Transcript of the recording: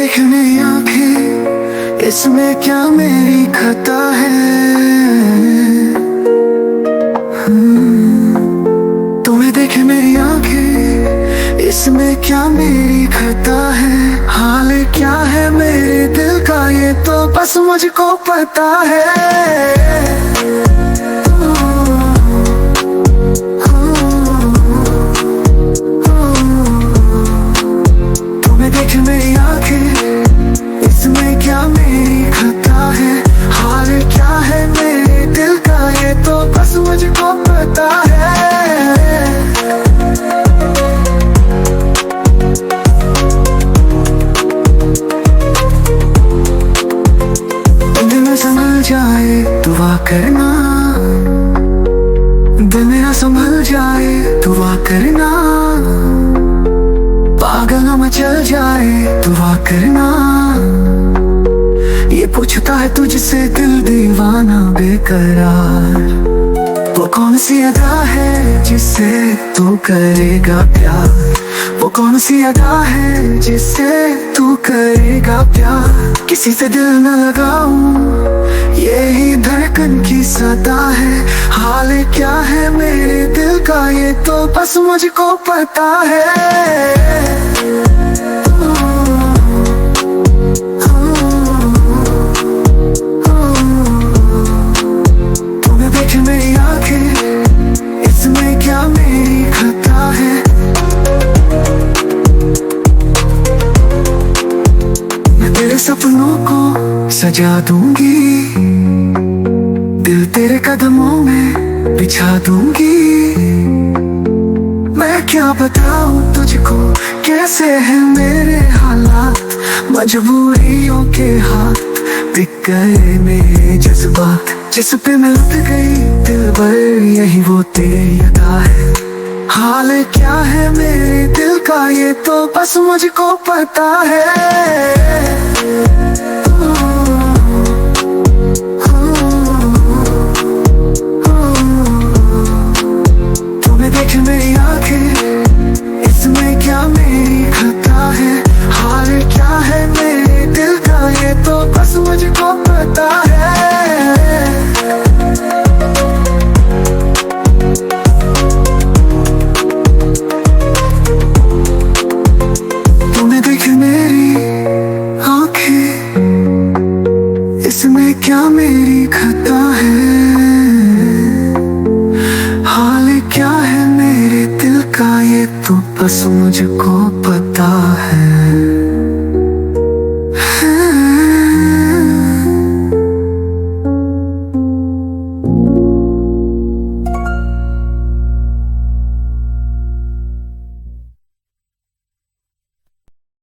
देख मेरी आंखें, इसमें क्या मेरी खता है। तुम्हें देखे मेरी आंखें, इसमें क्या मेरी खता है। हाल क्या है मेरे दिल का ये तो बस मुझको पता है। तुम्हें देखे मेरी आंखें, इसमें क्या मेरी खता है। हाल क्या है मेरे दिल का ये तो बस मुझको पता है। दिल में संभल जाए दुआ करना, दिल मेरा संभल जाए दुआ करना। पागल न मचल जाए दुआ करना। ये पूछता है तुझसे दिल दीवाना बेकरार। वो कौन सी अदा है जिससे तू करेगा प्यार। वो कौन सी अदा है जिससे तू करेगा प्यार। किसी से दिल न लगाऊं यही धड़कन की सदा है। हाल क्या है मेरे दिल का ये तो बस मुझको पता है। तुम्हें देखे मेरी आंखें, इसमें क्या मेरी खता है। मैं तेरे सपनों को सजा दूंगी, दिल तेरे कदमों में बिछा दूंगी। मैं क्या बताऊं तुझको कैसे है मेरे हालात। मजबूरियों के हाथ बिक गए मेरे जज्बात। जिस पे मैं लुट गई दिल भर यही वो तेरी अदा है। हाल क्या है मेरे दिल का ये तो बस मुझको पता है। तुम्हें देखे मेरी आंखें, इसमें क्या मेरी खता है। हाल क्या है मेरे दिल का ये तो बस मुझको पता है। तुम्हें देखे मेरी आंखें, इसमें क्या मेरी खता है। हाल क्या है मेरे दिल का ये तो बस मुझको पता है।